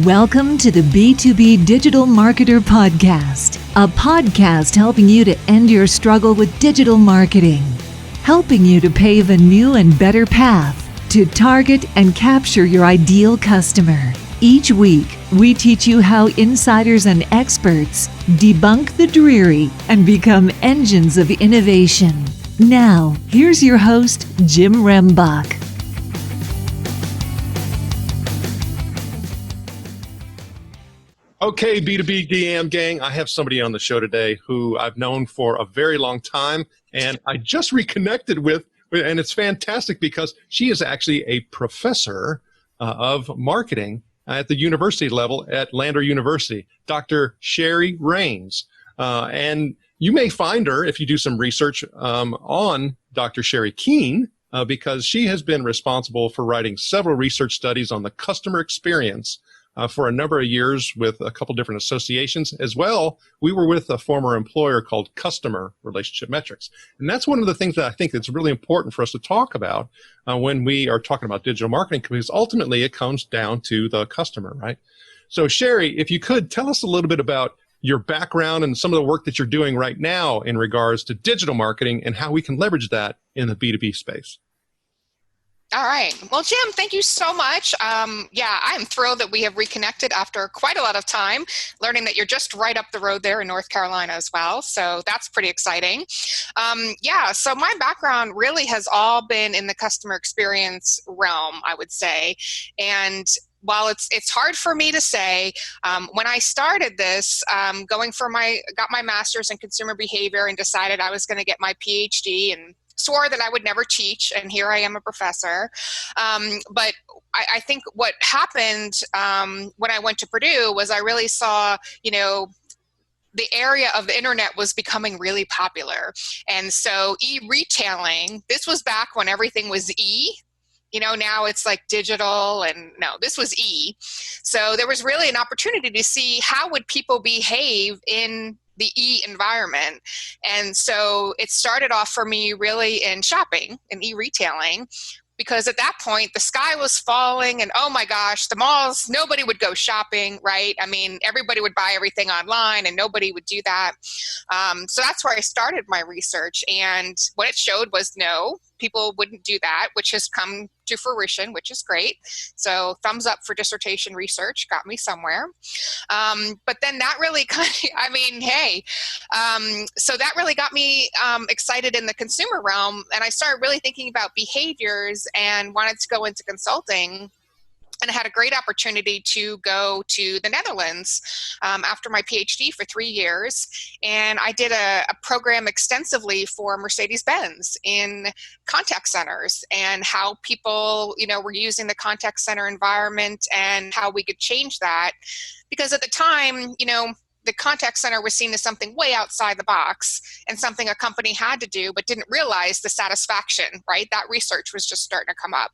Welcome to the B2B Digital Marketer Podcast, a podcast helping you to end your struggle with digital marketing, helping you to pave a new and better path to target and capture your ideal customer. Each week, we teach you how insiders and experts debunk the dreary and become engines of innovation. Now, here's your host, Jim Rembach. Okay, B2B DM gang, I have somebody on the show today who I've known for a very long time, and I just reconnected with, and it's fantastic because she is actually a professor of marketing at the university level at Lander University, Dr. Cherie Rains. And you may find her if you do some research on Dr. Cherie Keen, because she has been responsible for writing several research studies on the customer experience for a number of years with a couple different associations. As well, we were with a former employer called Customer Relationship Metrics. And that's one of the things that I think that's really important for us to talk about when we are talking about digital marketing, because ultimately it comes down to the customer, right? So Cherie, if you could tell us a little bit about your background and some of the work that you're doing right now in regards to digital marketing and how we can leverage that in the B2B space. All right. Well, Jim, thank you so much. I'm thrilled that we have reconnected after quite a lot of time, learning that you're just right up the road there in North Carolina as well. So that's pretty exciting. So my background really has all been in the customer experience realm, I would say. And while it's hard for me to say, when I started this, got my master's in consumer behavior and decided I was going to get my PhD and swore that I would never teach, and here I am a professor. But I think what happened when I went to Purdue was I really saw, the area of the internet was becoming really popular. And so e-retailing, this was back when everything was e. Now it's like digital, and no, this was e. So there was really an opportunity to see how would people behave in the e-environment. And so it started off for me really in shopping and e-retailing, because at that point the sky was falling and oh my gosh, the malls, nobody would go shopping, right? I mean, everybody would buy everything online and nobody would do that. So that's where I started my research. And what it showed was no, people wouldn't do that, which has come to fruition, which is great. So thumbs up for dissertation research, got me somewhere. But then that really so that really got me excited in the consumer realm. And I started really thinking about behaviors and wanted to go into consulting. And I had a great opportunity to go to the Netherlands after my PhD for 3 years. And I did a program extensively for Mercedes-Benz in contact centers and how people, were using the contact center environment and how we could change that. Because at the time, the contact center was seen as something way outside the box and something a company had to do, but didn't realize the satisfaction, right? That research was just starting to come up.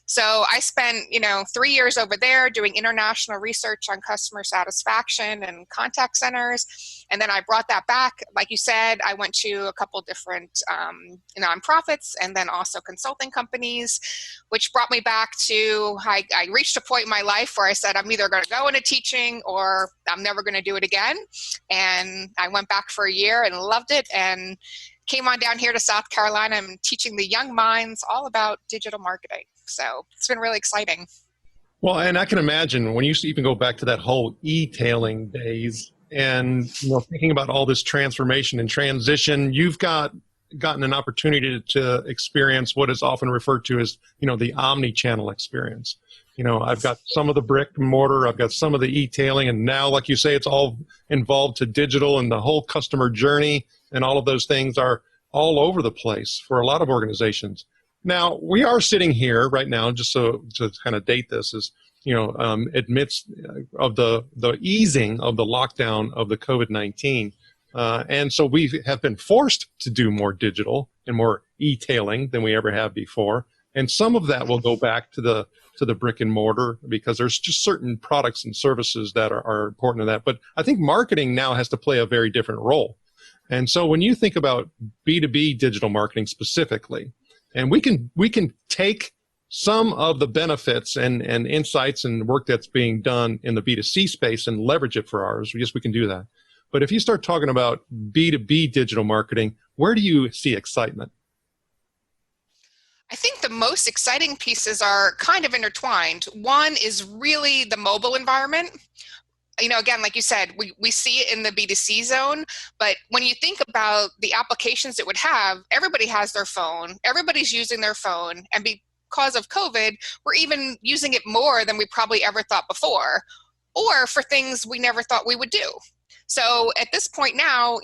So I spent, 3 years over there doing international research on customer satisfaction and contact centers. And then I brought that back. Like you said, I went to a couple different nonprofits and then also consulting companies, which brought me back to, I reached a point in my life where I said, I'm either going to go into teaching or I'm never going to do it again. And I went back for a year and loved it and came on down here to South Carolina and teaching the young minds all about digital marketing. So it's been really exciting. Well, and I can imagine when you even go back to that whole e-tailing days and thinking about all this transformation and transition, you've gotten an opportunity to experience what is often referred to as, the omni-channel experience. I've got some of the brick and mortar, I've got some of the e-tailing, and now, like you say, it's all involved to digital, and the whole customer journey and all of those things are all over the place for a lot of organizations. Now, we are sitting here right now, just so to kind of date this, is, amidst of the easing of the lockdown of the COVID-19. And so we have been forced to do more digital and more e-tailing than we ever have before. And some of that will go back to the brick and mortar, because there's just certain products and services that are important to that. But I think marketing now has to play a very different role. And so when you think about B2B digital marketing specifically, and we can take some of the benefits and insights and work that's being done in the B2C space and leverage it for ours. Yes, we can do that. But if you start talking about B2B digital marketing, where do you see excitement? I think the most exciting pieces are kind of intertwined. One is really the mobile environment. Again, like you said, we see it in the B2C zone, but when you think about the applications it would have, everybody has their phone, everybody's using their phone, and because of COVID, we're even using it more than we probably ever thought before, or for things we never thought we would do. So at this point now,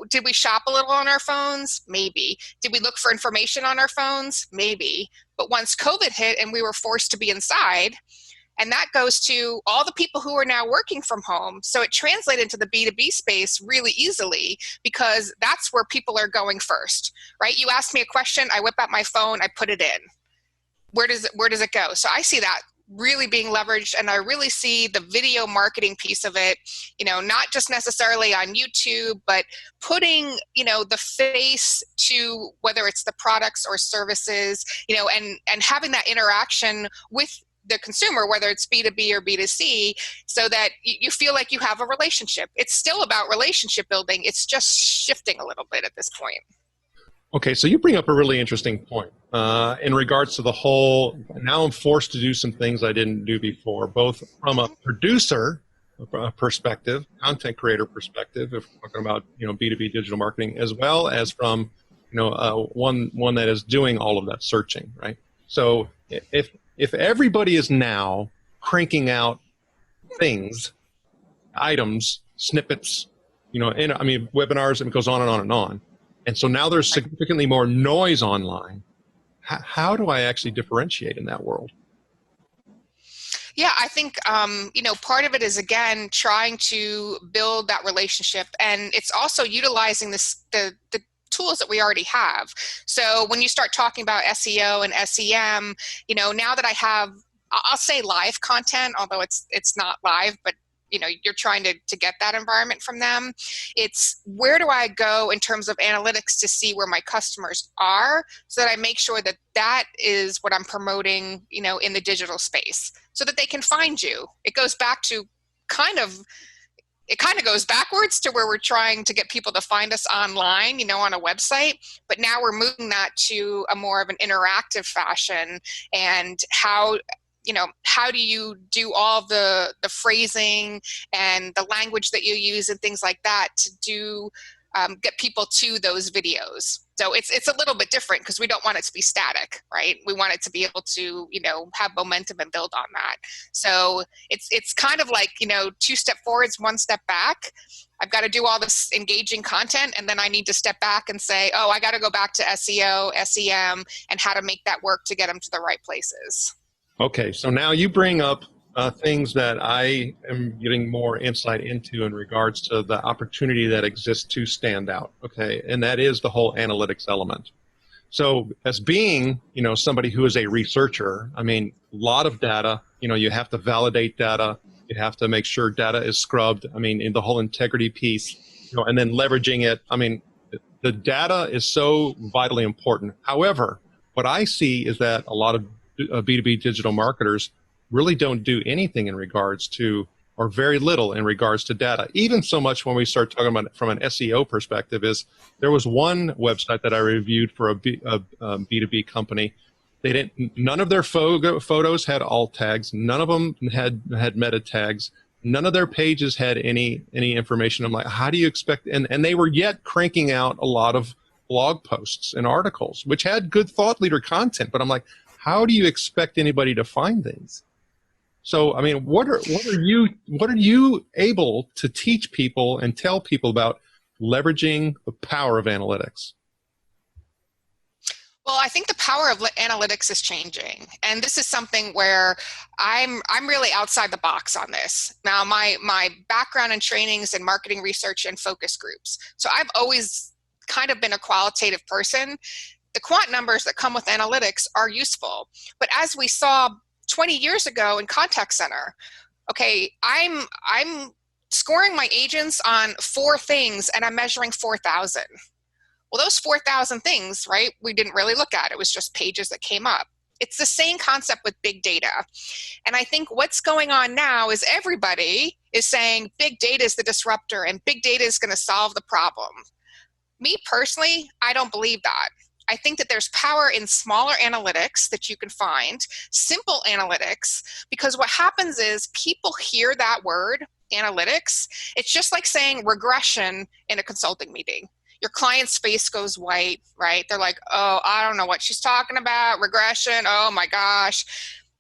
did we shop a little on our phones? Maybe. Did we look for information on our phones? Maybe. But once COVID hit and we were forced to be inside, and that goes to all the people who are now working from home. So it translated into the B2B space really easily because that's where people are going first, right? You ask me a question, I whip out my phone, I put it in. Where does it go? So I see that really being leveraged, and I really see the video marketing piece of it, not just necessarily on YouTube, but putting, the face to whether it's the products or services, and having that interaction with the consumer, whether it's B2B or B2C, so that you feel like you have a relationship. It's still about relationship building. It's just shifting a little bit at this point. Okay, so you bring up a really interesting point in regards to the whole, now I'm forced to do some things I didn't do before, both from a producer perspective, content creator perspective, if we're talking about, B2B digital marketing, as well as from, one that is doing all of that searching, right? So if everybody is now cranking out things, items, snippets, webinars, and it goes on and on and on. And so now there's significantly more noise online. How do I actually differentiate in that world? Yeah, I think, part of it is, again, trying to build that relationship. And it's also utilizing the tools that we already have. So when you start talking about SEO and SEM, now that I have, I'll say live content, although it's not live, but you're trying to get that environment from them. It's where do I go in terms of analytics to see where my customers are, so that I make sure that that is what I'm promoting, in the digital space, so that they can find you. It goes back to it kind of goes backwards to where we're trying to get people to find us online, on a website, but now we're moving that to a more of an interactive fashion. And how do you do all the phrasing and the language that you use and things like that to do get people to those videos. So it's a little bit different because we don't want it to be static, right? We want it to be able to, have momentum and build on that. So it's kind of like, 2 step forwards, 1 step back. I've got to do all this engaging content, and then I need to step back and say, oh, I got to go back to SEO, SEM, and how to make that work to get them to the right places. Okay, so now you bring up things that I am getting more insight into in regards to the opportunity that exists to stand out, okay? And that is the whole analytics element. So as being, somebody who is a researcher, a lot of data, you have to validate data, you have to make sure data is scrubbed, in the whole integrity piece, and then leveraging it. The data is so vitally important. However, what I see is that a lot of B2B digital marketers really don't do anything in regards to, or very little in regards to data. Even so much when we start talking about it from an SEO perspective, is there was one website that I reviewed for a B2B company. None of their photos had alt tags. None of them had meta tags. None of their pages had any information. I'm like, how do you expect? And they were yet cranking out a lot of blog posts and articles, which had good thought leader content. But I'm like, how do you expect anybody to find these? So, what are you able to teach people and tell people about leveraging the power of analytics? Well, I think the power of analytics is changing, and this is something where I'm really outside the box on this. Now, my background and trainings in marketing research and focus groups, so I've always kind of been a qualitative person. The quant numbers that come with analytics are useful, but as we saw 20 years ago in contact center, okay, I'm scoring my agents on 4 things, and I'm measuring 4,000. Well, those 4,000 things, right, we didn't really look at. It was just pages that came up. It's the same concept with big data. And I think what's going on now is everybody is saying big data is the disruptor and big data is going to solve the problem. Me personally, I don't believe that. I think that there's power in smaller analytics that you can find, simple analytics, because what happens is people hear that word, analytics. It's just like saying regression in a consulting meeting. Your client's face goes white, right? They're like, oh, I don't know what she's talking about, regression, oh my gosh.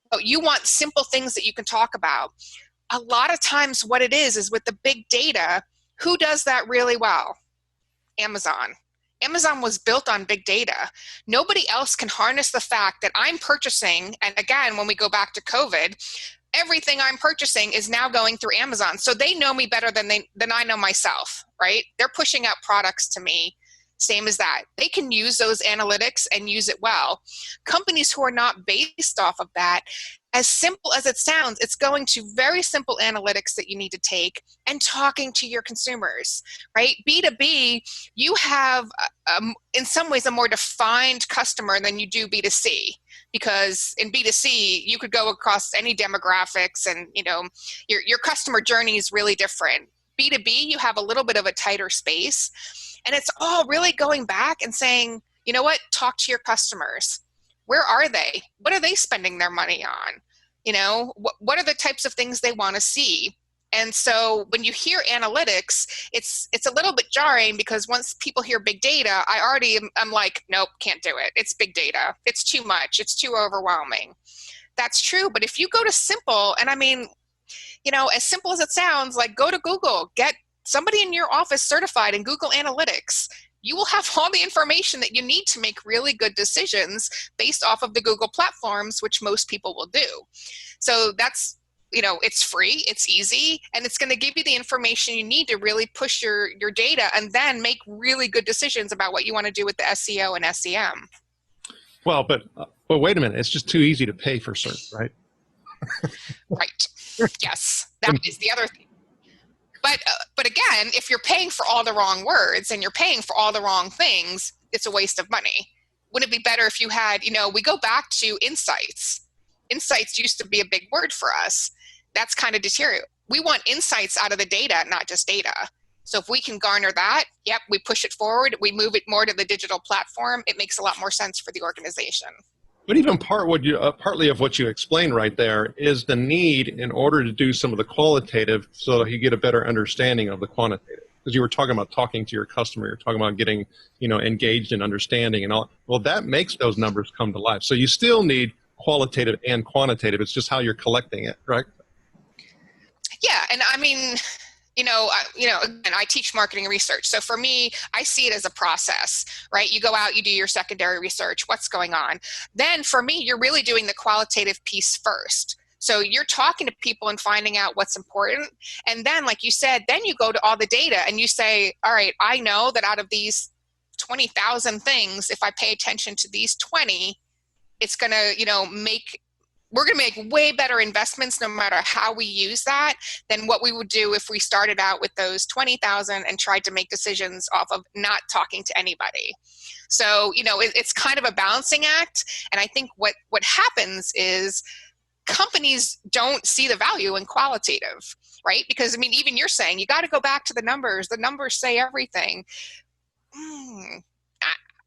But you want simple things that you can talk about. A lot of times what it is with the big data, who does that really well? Amazon. Amazon was built on big data. Nobody else can harness the fact that I'm purchasing, and again, when we go back to COVID, everything I'm purchasing is now going through Amazon. So they know me better than I know myself, right? They're pushing out products to me, same as that. They can use those analytics and use it well. Companies who are not based off of that, as simple as it sounds, it's going to very simple analytics that you need to take and talking to your consumers, right? B2B, you have, in some ways, a more defined customer than you do B2C. Because in B2C, you could go across any demographics and, your customer journey is really different. B2B, you have a little bit of a tighter space. And it's all really going back and saying, you know what, talk to your customers. Where are they? What are they spending their money on? What are the types of things they want to see? And so when you hear analytics, it's a little bit jarring because once people hear big data, I'm like, nope, can't do it. It's big data. It's too much. It's too overwhelming. That's true. But if you go to simple, and I mean, as simple as it sounds, like go to Google, get somebody in your office certified in Google Analytics. You will have all the information that you need to make really good decisions based off of the Google platforms, which most people will do. So that's, it's free, it's easy, and it's going to give you the information you need to really push your data and then make really good decisions about what you want to do with the SEO and SEM. Well, but wait a minute. It's just too easy to pay for search, right? Right. Yes. That is the other thing. But again, if you're paying for all the wrong words and you're paying for all the wrong things, it's a waste of money. Wouldn't it be better if you had, we go back to insights. Insights used to be a big word for us. That's kind of deteriorated. We want insights out of the data, not just data. So if we can garner that, yep, we push it forward, we move it more to the digital platform, it makes a lot more sense for the organization. But even partly of what you explained right there is the need in order to do some of the qualitative so that you get a better understanding of the quantitative. Because you were talking about talking to your customer, you're talking about getting, engaged in understanding and all. Well, that makes those numbers come to life. So you still need qualitative and quantitative. It's just how you're collecting it, right? Yeah, and I mean, again, I teach marketing research. So for me, I see it as a process, right? You go out, you do your secondary research, what's going on. Then for me, you're really doing the qualitative piece first. So you're talking to people and finding out what's important. And then, like you said, then you go to all the data and you say, all right, I know that out of these 20,000 things, if I pay attention to these 20, it's going to, we're going to make way better investments no matter how we use that than what we would do if we started out with those 20,000 and tried to make decisions off of not talking to anybody. So, it's kind of a balancing act. And I think what happens is companies don't see the value in qualitative, right? Because, even you're saying you got to go back to the numbers. The numbers say everything.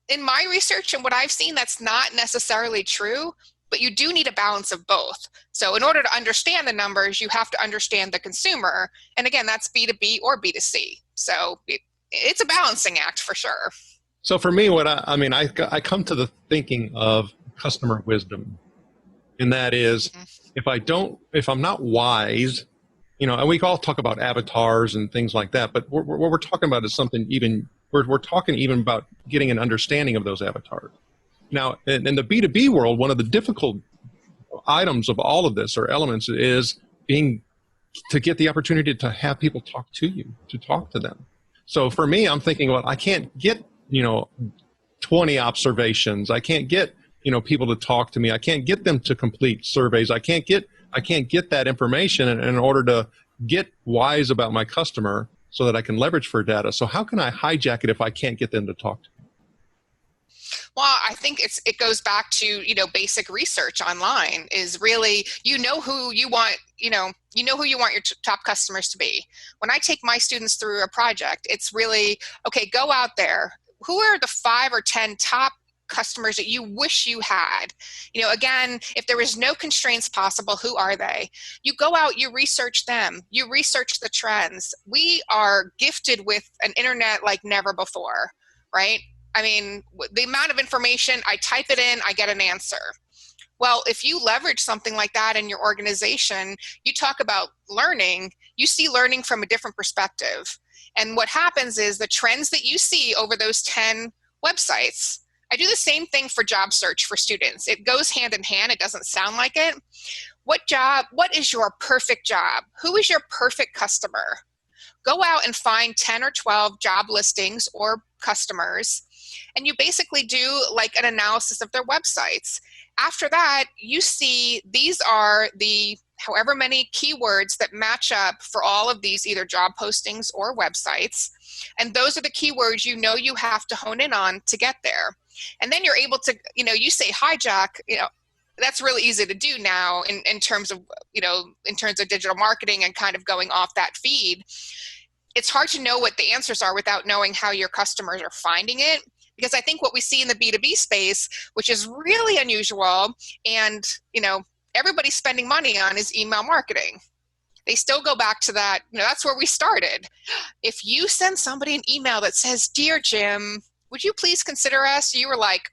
In my research and what I've seen, that's not necessarily true. But you do need a balance of both. So in order to understand the numbers, you have to understand the consumer. And again, that's B2B or B2C. So it's a balancing act for sure. So for me, I come to the thinking of customer wisdom. And that is, if I'm not wise, and we all talk about avatars and things like that, but what we're talking about is something we're talking even about getting an understanding of those avatars. Now, in the B2B world, one of the difficult items of all of this or elements is to get the opportunity to have people talk to you, to talk to them. So for me, I'm thinking, well, I can't get, 20 observations. I can't get, people to talk to me. I can't get them to complete surveys. I can't get that information in order to get wise about my customer so that I can leverage for data. So how can I hijack it if I can't get them to talk to me? Well, I think it goes back to, basic research online is really, who you want, who you want your top customers to be. When I take my students through a project, it's really, okay, go out there. Who are the 5 or 10 top customers that you wish you had? Again, if there was no constraints possible, who are they? You go out, you research them, you research the trends. We are gifted with an internet like never before, right? I mean, the amount of information, I type it in, I get an answer. Well, if you leverage something like that in your organization, you talk about learning, you see learning from a different perspective. And what happens is the trends that you see over those 10 websites, I do the same thing for job search for students. It goes hand in hand. It doesn't sound like it. What is your perfect job? Who is your perfect customer? Go out and find 10 or 12 job listings or customers, and you basically do like an analysis of their websites. After that, you see these are the however many keywords that match up for all of these either job postings or websites. And those are the keywords you have to hone in on to get there. And then you're able to, you say hijack, that's really easy to do now in terms of, in terms of digital marketing and kind of going off that feed. It's hard to know what the answers are without knowing how your customers are finding it. Because I think what we see in the B2B space, which is really unusual, and everybody's spending money on, is email marketing. They still go back to that, that's where we started. If you send somebody an email that says, "Dear Jim, would you please consider us?" You were like,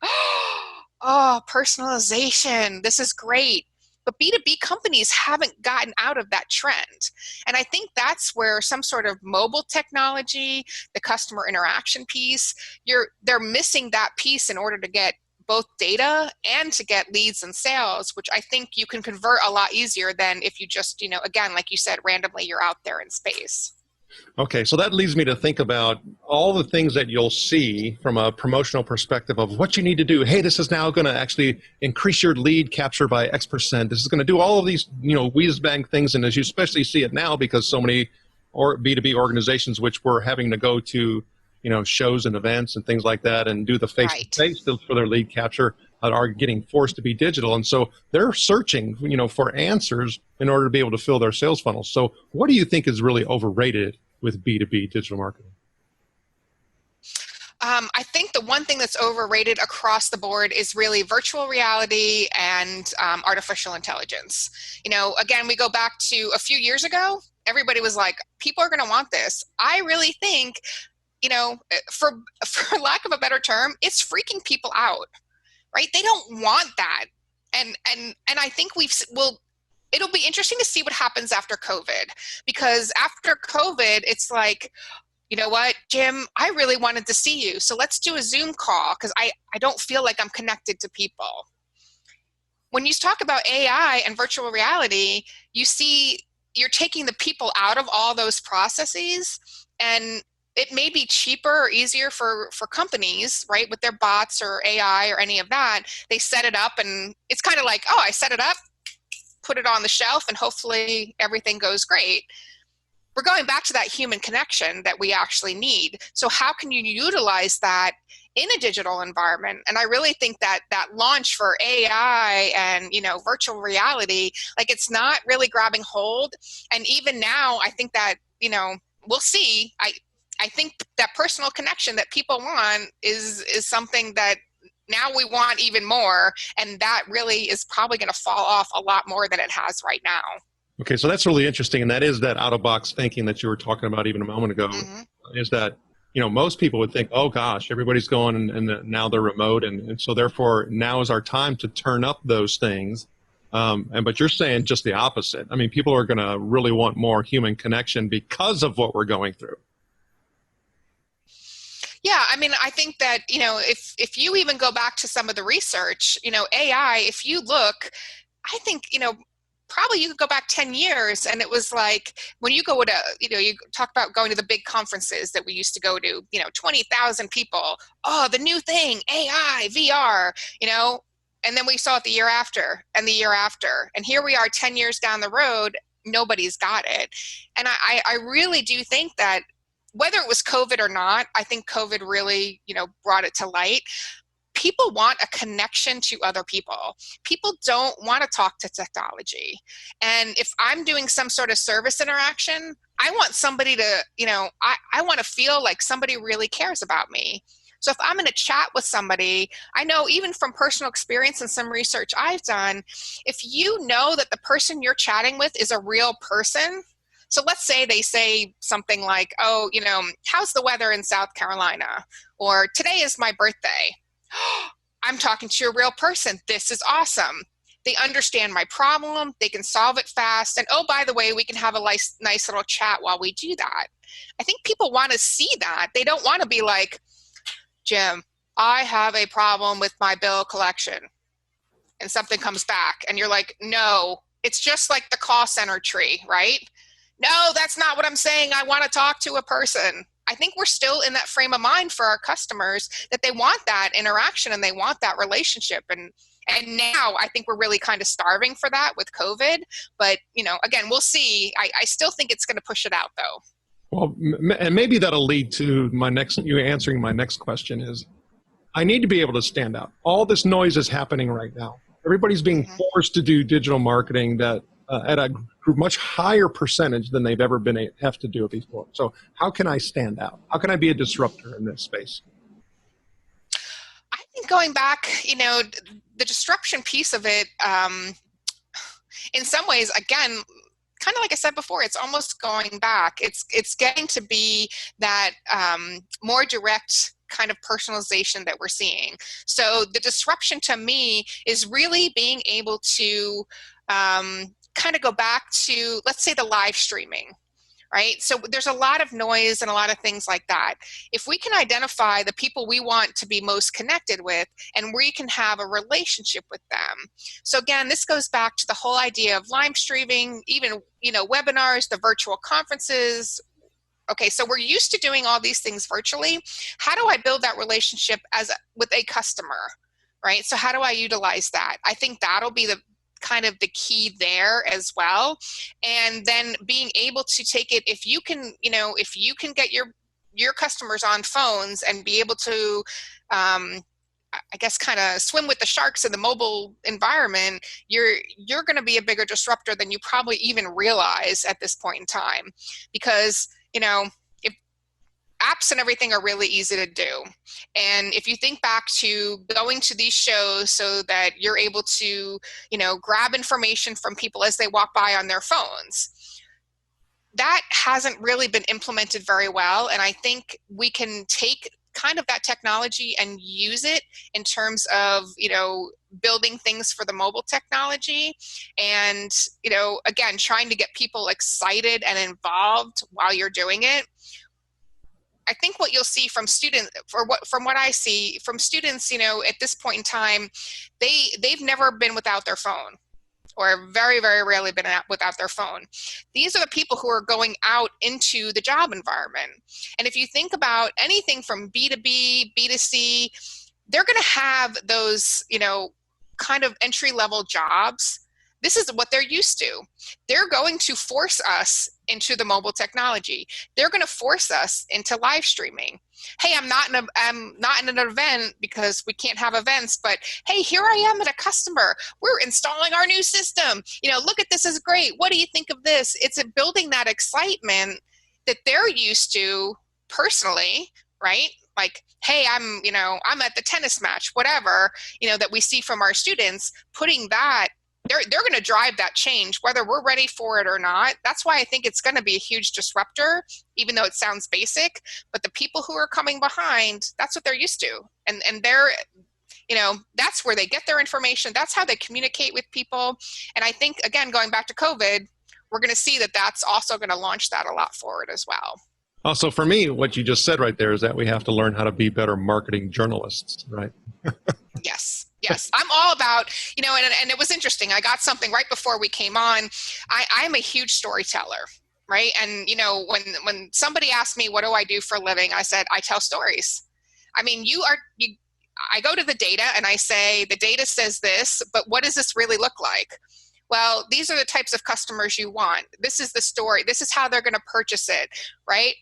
oh, personalization, this is great. But B2B companies haven't gotten out of that trend. And I think that's where some sort of mobile technology, the customer interaction piece, they're missing that piece in order to get both data and to get leads and sales, which I think you can convert a lot easier than if you just, again, like you said, randomly you're out there in space. Okay, so that leads me to think about all the things that you'll see from a promotional perspective of what you need to do. Hey, this is now going to actually increase your lead capture by X%. This is going to do all of these, whiz-bang things. And as you especially see it now, because so many B2B organizations, which were having to go to, shows and events and things like that and do the face-to-face for their lead capture, are getting forced to be digital. And so they're searching, for answers in order to be able to fill their sales funnels. So what do you think is really overrated with B2B digital marketing? I think the one thing that's overrated across the board is really virtual reality and artificial intelligence. Again, we go back to a few years ago, everybody was like, people are going to want this. I really think, for lack of a better term, it's freaking people out, right? They don't want that. And I think it'll be interesting to see what happens after COVID, because after COVID, it's like, you know what, Jim, I really wanted to see you. So let's do a Zoom call because I don't feel like I'm connected to people. When you talk about AI and virtual reality, you're taking the people out of all those processes, and it may be cheaper or easier for companies, right, with their bots or AI or any of that. They set it up and it's kind of like, oh, I set it up, put it on the shelf, and hopefully everything goes great. We're going back to that human connection that we actually need. So how can you utilize that in a digital environment? And I really think that launch for AI and, virtual reality, like it's not really grabbing hold. And even now, I think that, we'll see. I think that personal connection that people want is something that now we want even more. And that really is probably going to fall off a lot more than it has right now. Okay, so that's really interesting. And that is that out-of-box thinking that you were talking about even a moment ago, is that, most people would think, oh, gosh, everybody's going and now they're remote. And so therefore, now is our time to turn up those things. But you're saying just the opposite. I mean, people are going to really want more human connection because of what we're going through. Yeah, I mean, I think that, if you even go back to some of the research, AI, if you look, I think, probably you could go back 10 years and it was like when you go to, you talk about going to the big conferences that we used to go to, 20,000 people. Oh, the new thing, AI, VR, and then we saw it the year after and the year after. And here we are 10 years down the road, nobody's got it. And I really do think that whether it was COVID or not, I think COVID really, brought it to light. people want a connection to other people. People don't want to talk to technology. And if I'm doing some sort of service interaction, I want somebody to, I want to feel like somebody really cares about me. So if I'm in a chat with somebody, I know even from personal experience and some research I've done, if you know that the person you're chatting with is a real person, so let's say they say something like, oh, how's the weather in South Carolina? Or today is my birthday. I'm talking to a real person. This is awesome. They understand my problem. They can solve it fast. And oh, by the way, we can have a nice little chat while we do that. I think people want to see that. They don't want to be like, Jim, I have a problem with my bill collection. And something comes back and you're like, no, it's just like the call center tree, right? No, that's not what I'm saying. I want to talk to a person. I think we're still in that frame of mind for our customers that they want that interaction and they want that relationship. And now I think we're really kind of starving for that with COVID. But, again, we'll see. I still think it's going to push it out, though. Well, and maybe that'll lead to you answering my next question is, I need to be able to stand out. All this noise is happening right now. Everybody's being forced to do digital marketing that at a much higher percentage than they've ever have to do it before. So how can I stand out? How can I be a disruptor in this space? I think going back, the disruption piece of it, in some ways, again, kind of like I said before, it's almost going back. It's getting to be that more direct kind of personalization that we're seeing. So the disruption to me is really being able to kind of go back to, let's say, the live streaming. Right? So there's a lot of noise and a lot of things like that. If we can identify the people we want to be most connected with and we can have a relationship with them. So again, this goes back to the whole idea of live streaming, even, webinars, the virtual conferences. Okay, so we're used to doing all these things virtually. How do I build that relationship with a customer, right? So how do I utilize that? I think that'll be the kind of the key there as well. And then being able to take it, if you can get your customers on phones and be able to, I guess, kind of swim with the sharks in the mobile environment, you're going to be a bigger disruptor than you probably even realize at this point in time. Because, if apps and everything are really easy to do. And if you think back to going to these shows so that you're able to, grab information from people as they walk by on their phones, that hasn't really been implemented very well. And I think we can take kind of that technology and use it in terms of, building things for the mobile technology and, again, trying to get people excited and involved while you're doing it. I think what you'll see from students, from what I see from students, at this point in time, they've never been without their phone, or very, very rarely been without their phone. These are the people who are going out into the job environment. And if you think about anything from B2B, B2C, they're going to have those, kind of entry-level jobs. This is what they're used to. They're going to force us into the mobile technology. They're going to force us into live streaming. Hey, I'm not in an event because we can't have events, but hey, here I am at a customer. We're installing our new system. Look at this, is great. What do you think of this? It's building that excitement that they're used to personally, right? Like, hey, I'm at the tennis match, whatever, that we see from our students, putting that, they're going to drive that change, whether we're ready for it or not. That's why I think it's going to be a huge disruptor, even though it sounds basic. But the people who are coming behind, that's what they're used to. And they're, that's where they get their information. That's how they communicate with people. And I think, again, going back to COVID, we're going to see that that's also going to launch that a lot forward as well. Also, for me, what you just said right there is that we have to learn how to be better marketing journalists, right? Yes. I'm all about, and it was interesting. I got something right before we came on. I'm a huge storyteller, right? And, when somebody asked me, what do I do for a living? I said, I tell stories. I mean, I go to the data and I say, the data says this, but what does this really look like? Well, these are the types of customers you want. This is the story. This is how they're going to purchase it, right?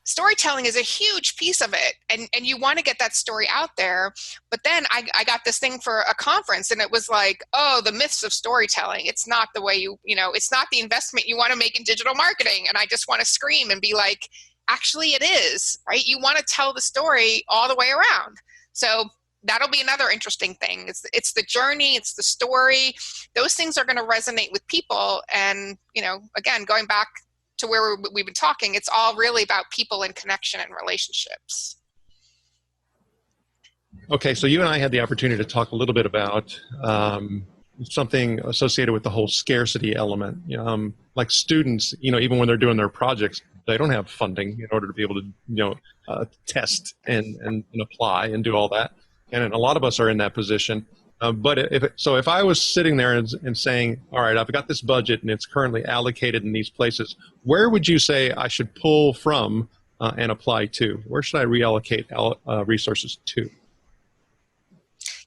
storytelling is a huge piece of it, and you want to get that story out there. But then I got this thing for a conference, and it was like, oh, the myths of storytelling. It's not the way it's not the investment you want to make in digital marketing. And I just want to scream and be like, actually it is, right? You want to tell the story all the way around. So that'll be another interesting thing. It's the journey, it's the story. Those things are going to resonate with people. And, again, going back to where we've been talking, it's all really about people and connection and relationships. Okay, so you and I had the opportunity to talk a little bit about something associated with the whole scarcity element. Like students, even when they're doing their projects, they don't have funding in order to be able to, test and apply and do all that. And a lot of us are in that position. But if I was sitting there and saying, all right, I've got this budget and it's currently allocated in these places, where would you say I should pull from and apply to? Where should I reallocate resources to?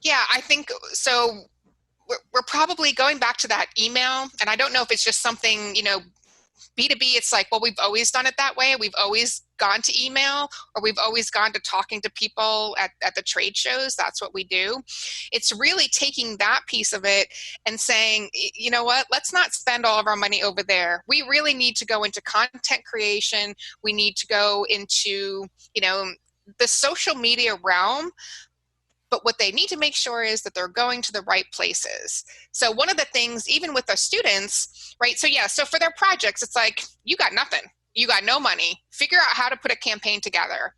Yeah, I think so. We're probably going back to that email. And I don't know if it's just something, B2B, it's like, well, we've always done it that way. We've always gone to email, or we've always gone to talking to people at the trade shows. That's what we do. It's really taking that piece of it and saying, you know what, let's not spend all of our money over there. We really need to go into content creation. We need to go into, the social media realm. But what they need to make sure is that they're going to the right places. So one of the things, even with our students, right? So for their projects, it's like, you got nothing. You got no money. Figure out how to put a campaign together.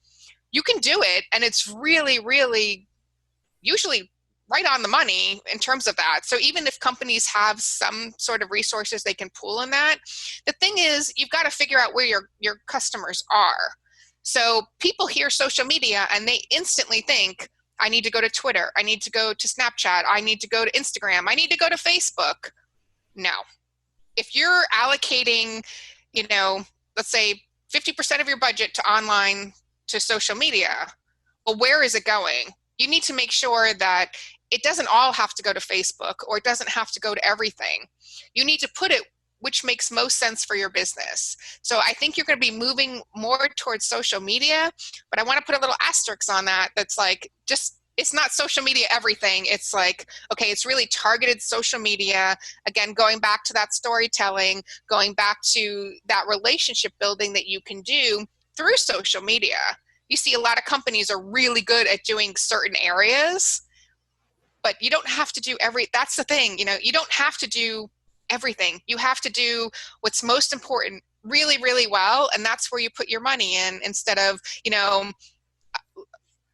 You can do it. And it's really, really usually right on the money in terms of that. So even if companies have some sort of resources they can pull in that, the thing is, you've got to figure out where your customers are. So people hear social media and they instantly think, I need to go to Twitter. I need to go to Snapchat. I need to go to Instagram. I need to go to Facebook. No. If you're allocating, let's say 50% of your budget to online, to social media, well, where is it going? You need to make sure that it doesn't all have to go to Facebook, or it doesn't have to go to everything. You need to put it which makes most sense for your business. So I think you're going to be moving more towards social media, but I want to put a little asterisk on that. That's like, it's not social media everything. It's like, okay, it's really targeted social media. Again, going back to that storytelling, going back to that relationship building that you can do through social media. You see a lot of companies are really good at doing certain areas, but you don't have to do that's the thing, you don't have to do everything. You have to do what's most important really, really well. And that's where you put your money in, instead of,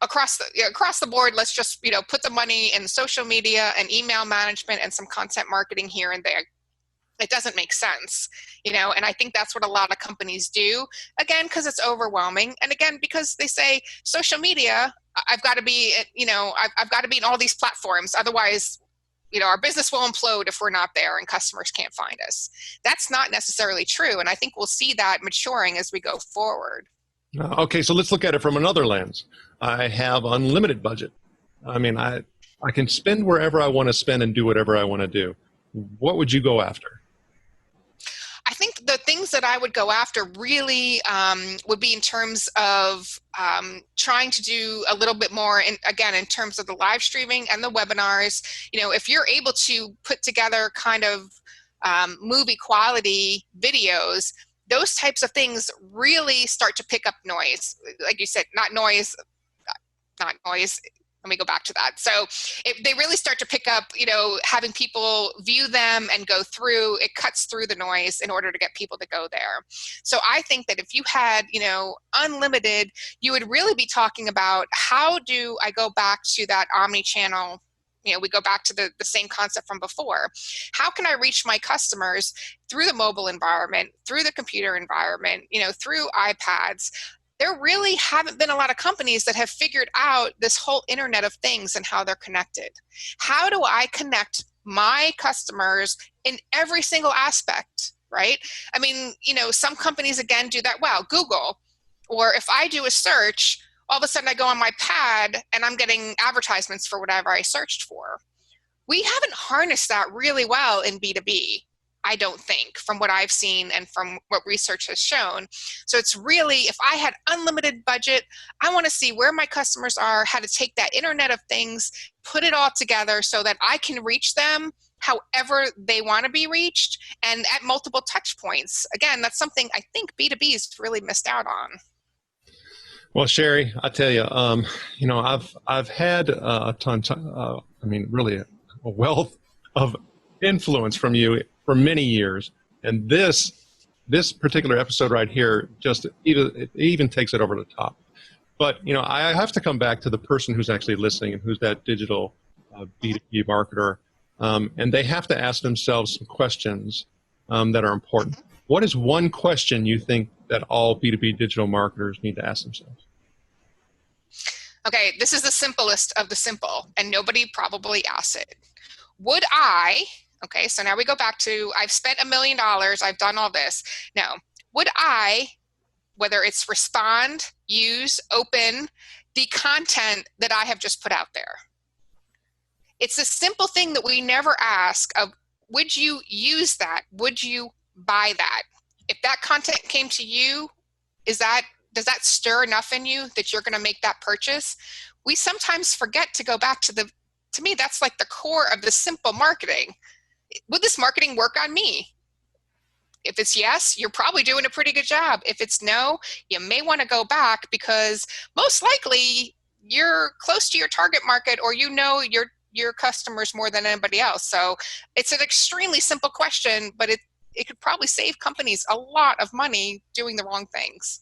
across the board, let's just, put the money in social media and email management and some content marketing here and there. It doesn't make sense, and I think that's what a lot of companies do, again, because it's overwhelming. And again, because they say social media, I've got to be, I've got to be in all these platforms. Otherwise, our business will implode if we're not there and customers can't find us. That's not necessarily true. And I think we'll see that maturing as we go forward. Okay, so let's look at it from another lens. I have unlimited budget. I mean, I can spend wherever I want to spend and do whatever I want to do. What would you go after? I think the things that I would go after really would be in terms of trying to do a little bit more, in terms of the live streaming and the webinars. If you're able to put together kind of movie quality videos, those types of things really start to pick up noise. Like you said, not noise. Let me go back to that. So if they really start to pick up, having people view them and go through, it cuts through the noise in order to get people to go there. So I think that if you had, unlimited, you would really be talking about, how do I go back to that omni-channel? We go back to the same concept from before. How can I reach my customers through the mobile environment, through the computer environment, through iPads? There really haven't been a lot of companies that have figured out this whole Internet of Things and how they're connected. How do I connect my customers in every single aspect, right? I mean, some companies, again, do that well. Google, or if I do a search, all of a sudden I go on my pad and I'm getting advertisements for whatever I searched for. We haven't harnessed that really well in B2B. I don't think, from what I've seen and from what research has shown. So it's really, if I had unlimited budget, I want to see where my customers are, how to take that Internet of Things, put it all together so that I can reach them however they want to be reached and at multiple touch points. Again, that's something I think B2B has really missed out on. Well, Cherie, I tell you, I've had really a wealth of influence from you for many years, and this particular episode right here it even takes it over the top. But I have to come back to the person who's actually listening and who's that digital B2B marketer, and they have to ask themselves some questions that are important. What is one question you think that all B2B digital marketers need to ask themselves? Okay, this is the simplest of the simple, and nobody probably asks it. Would I, okay, so now we go back to, I've spent $1 million, I've done all this. Now, would I, whether it's respond, use, open, the content that I have just put out there? It's a simple thing that we never ask of, would you use that? Would you buy that? If that content came to you, does that stir enough in you that you're going to make that purchase? We sometimes forget to go back to me, that's like the core of the simple marketing. Would this marketing work on me? If it's yes, you're probably doing a pretty good job. If it's no, you may want to go back because most likely you're close to your target market or your customers more than anybody else. So it's an extremely simple question, but it could probably save companies a lot of money doing the wrong things.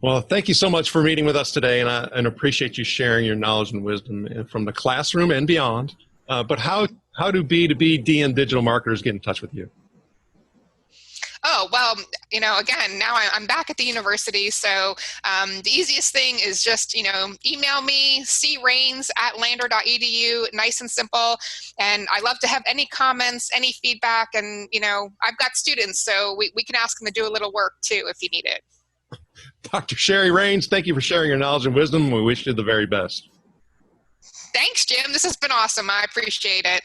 Well, thank you so much for meeting with us today, and appreciate you sharing your knowledge and wisdom from the classroom and beyond. But how do B2B DM digital marketers get in touch with you? Oh, well, again, now I'm back at the university, so the easiest thing is just, email me, crains@lander.edu, nice and simple. And I love to have any comments, any feedback, and, I've got students, so we can ask them to do a little work, too, if you need it. Dr. Cherie Rains, thank you for sharing your knowledge and wisdom. We wish you the very best. Thanks, Jim. This has been awesome. I appreciate it.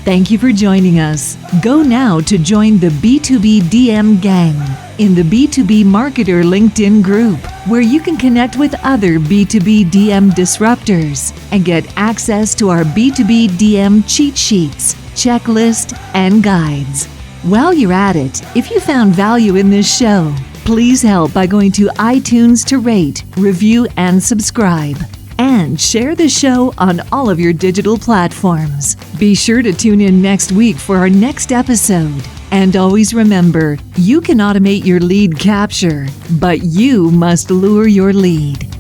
Thank you for joining us. Go now to join the B2B DM gang in the B2B Marketer LinkedIn group, where you can connect with other B2B DM disruptors and get access to our B2B DM cheat sheets, checklist, and guides. While you're at it, if you found value in this show, please help by going to iTunes to rate, review, and subscribe. And share the show on all of your digital platforms. Be sure to tune in next week for our next episode. And always remember, you can automate your lead capture, but you must lure your lead.